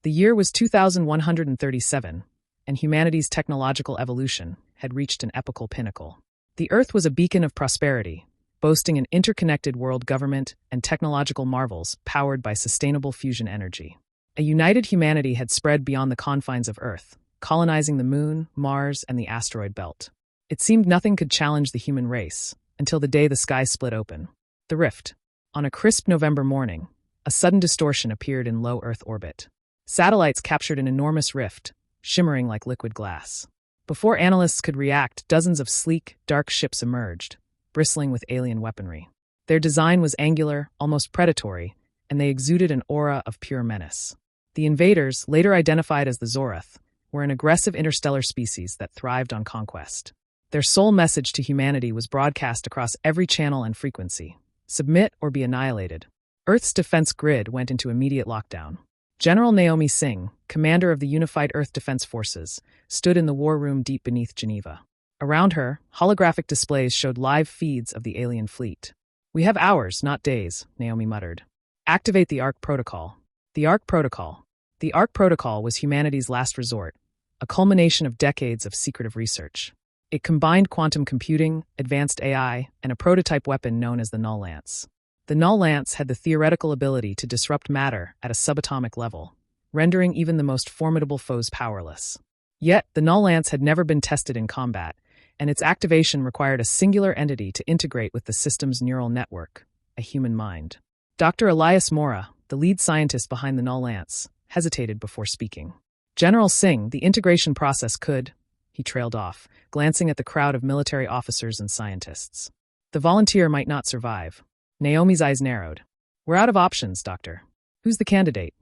The year was 2137, and humanity's technological evolution had reached an epochal pinnacle. The Earth was a beacon of prosperity, boasting an interconnected world government and technological marvels powered by sustainable fusion energy. A united humanity had spread beyond the confines of Earth, colonizing the Moon, Mars, and the asteroid belt. It seemed nothing could challenge the human race, until the day the sky split open. The rift. On a crisp November morning, a sudden distortion appeared in low Earth orbit. Satellites captured an enormous rift, shimmering like liquid glass. Before analysts could react, dozens of sleek, dark ships emerged, bristling with alien weaponry. Their design was angular, almost predatory, and they exuded an aura of pure menace. The invaders, later identified as the Zorath, were an aggressive interstellar species that thrived on conquest. Their sole message to humanity was broadcast across every channel and frequency: submit or be annihilated. Earth's defense grid went into immediate lockdown. General Naomi Singh, commander of the Unified Earth Defense Forces, stood in the war room deep beneath Geneva. Around her, holographic displays showed live feeds of the alien fleet. "We have hours, not days," Naomi muttered. "Activate the ARC Protocol." The ARC Protocol. The ARC Protocol was humanity's last resort, a culmination of decades of secretive research. It combined quantum computing, advanced AI, and a prototype weapon known as the Null Lance. The Null Lance had the theoretical ability to disrupt matter at a subatomic level, rendering even the most formidable foes powerless. Yet, the Null Lance had never been tested in combat, and its activation required a singular entity to integrate with the system's neural network, a human mind. Dr. Elias Mora, the lead scientist behind the Null Lance, hesitated before speaking. "General Singh, the integration process could..." He trailed off, glancing at the crowd of military officers and scientists. "The volunteer might not survive." Naomi's eyes narrowed. "We're out of options, Doctor. Who's the candidate?"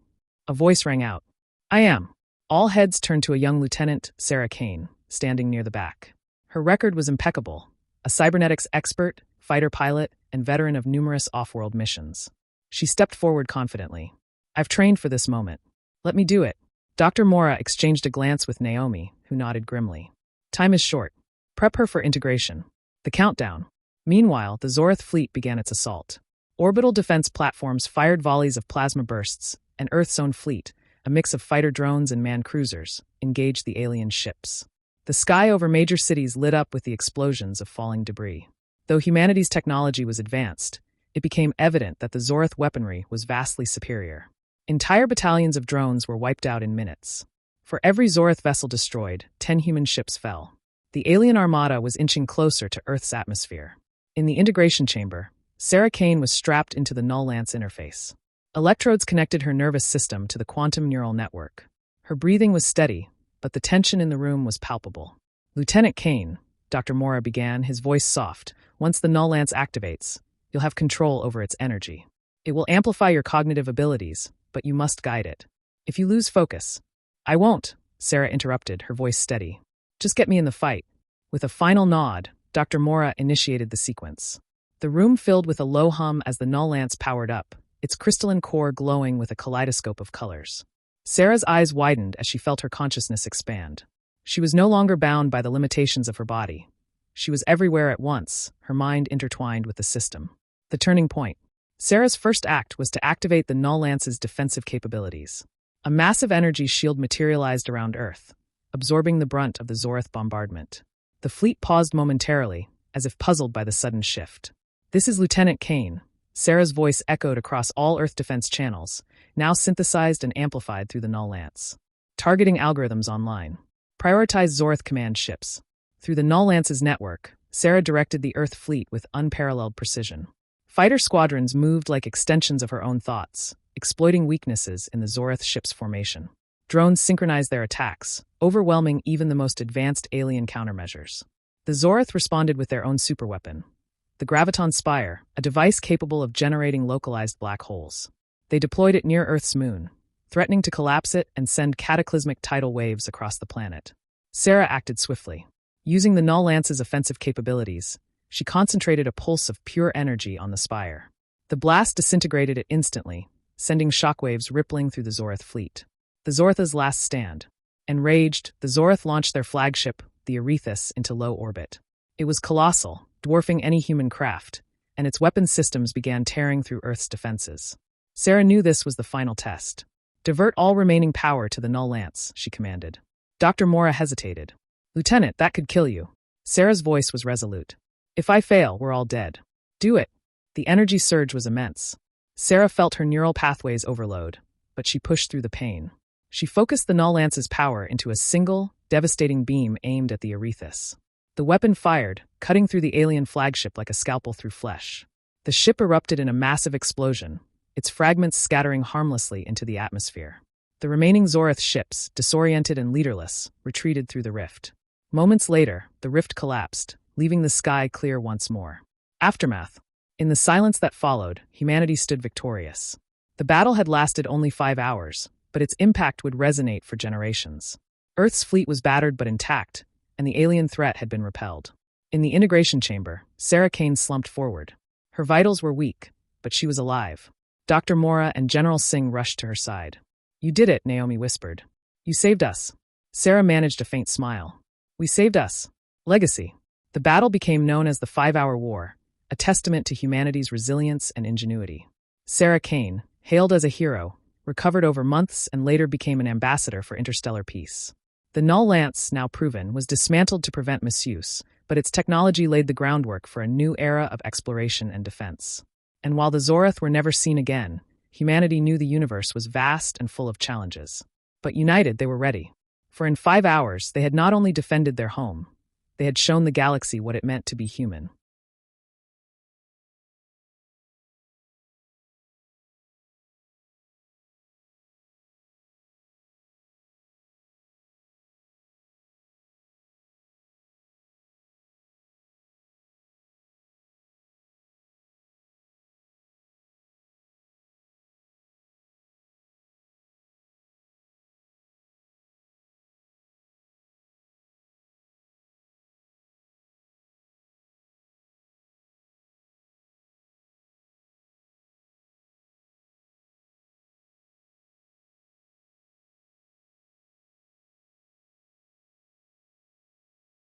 A voice rang out. "I am." All heads turned to a young lieutenant, Sarah Kane, standing near the back. Her record was impeccable: a cybernetics expert, fighter pilot, and veteran of numerous off-world missions. She stepped forward confidently. "I've trained for this moment. Let me do it." Dr. Mora exchanged a glance with Naomi, who nodded grimly. "Time is short. Prep her for integration." The countdown. Meanwhile, the Zorath fleet began its assault. Orbital defense platforms fired volleys of plasma bursts, and Earth's own fleet, a mix of fighter drones and manned cruisers, engaged the alien ships. The sky over major cities lit up with the explosions of falling debris. Though humanity's technology was advanced, it became evident that the Zorath weaponry was vastly superior. Entire battalions of drones were wiped out in minutes. For every Zorath vessel destroyed, 10 human ships fell. The alien armada was inching closer to Earth's atmosphere. In the integration chamber, Sarah Kane was strapped into the Null Lance interface. Electrodes connected her nervous system to the quantum neural network. Her breathing was steady, but the tension in the room was palpable. "Lieutenant Kane," Dr. Mora began, his voice soft, "once the Null Lance activates, you'll have control over its energy. It will amplify your cognitive abilities, but you must guide it. If you lose focus..." "I won't," Sarah interrupted, her voice steady. "Just get me in the fight." With a final nod, Dr. Mora initiated the sequence. The room filled with a low hum as the Null Lance powered up, its crystalline core glowing with a kaleidoscope of colors. Sarah's eyes widened as she felt her consciousness expand. She was no longer bound by the limitations of her body. She was everywhere at once, her mind intertwined with the system. The turning point. Sarah's first act was to activate the Null Lance's defensive capabilities. A massive energy shield materialized around Earth, absorbing the brunt of the Zorath bombardment. The fleet paused momentarily, as if puzzled by the sudden shift. "This is Lieutenant Kane." Sarah's voice echoed across all Earth defense channels, now synthesized and amplified through the Null Lance. Targeting algorithms online. Prioritize Zorath command ships. Through the Null Lance's network, Sarah directed the Earth fleet with unparalleled precision. Fighter squadrons moved like extensions of her own thoughts, exploiting weaknesses in the Zorath ship's formation. Drones synchronized their attacks, overwhelming even the most advanced alien countermeasures. The Zorath responded with their own superweapon, the Graviton Spire, a device capable of generating localized black holes. They deployed it near Earth's moon, threatening to collapse it and send cataclysmic tidal waves across the planet. Sarah acted swiftly. Using the Null Lance's offensive capabilities, she concentrated a pulse of pure energy on the spire. The blast disintegrated it instantly, sending shockwaves rippling through the Zorath fleet. The Zoratha's last stand. Enraged, the Zorath launched their flagship, the Erethus, into low orbit. It was colossal, dwarfing any human craft, and its weapon systems began tearing through Earth's defenses. Sarah knew this was the final test. Divert all remaining power to the null lance, she commanded. Dr. Mora hesitated. Lieutenant, that could kill you. Sarah's voice was resolute. If I fail, we're all dead. Do it. The energy surge was immense. Sarah felt her neural pathways overload, but she pushed through the pain. She focused the null lance's power into a single, devastating beam aimed at the Aerethus. The weapon fired, cutting through the Allien flagship like a scalpel through flesh. The ship erupted in a massive explosion, its fragments scattering harmlessly into the atmosphere. The remaining Zorith ships, disoriented and leaderless, retreated through the rift. Moments later, the rift collapsed, leaving the sky clear once more. Aftermath. In the silence that followed, humanity stood victorious. The battle had lasted only 5 hours, but its impact would resonate for generations. Earth's fleet was battered but intact, and the alien threat had been repelled. In the integration chamber, Sarah Kane slumped forward. Her vitals were weak, but she was alive. Dr. Mora and General Singh rushed to her side. You did it, Naomi whispered. You saved us. Sarah managed a faint smile. We saved us. Legacy. The battle became known as the 5-Hour War, a testament to humanity's resilience and ingenuity. Sarah Kane, hailed as a hero, recovered over months and later became an ambassador for interstellar peace. The null lance, now proven, was dismantled to prevent misuse, but its technology laid the groundwork for a new era of exploration and defense. And while the Zorith were never seen again, humanity knew the universe was vast and full of challenges. But united, they were ready. For in 5 hours, they had not only defended their home, they had shown the galaxy what it meant to be human.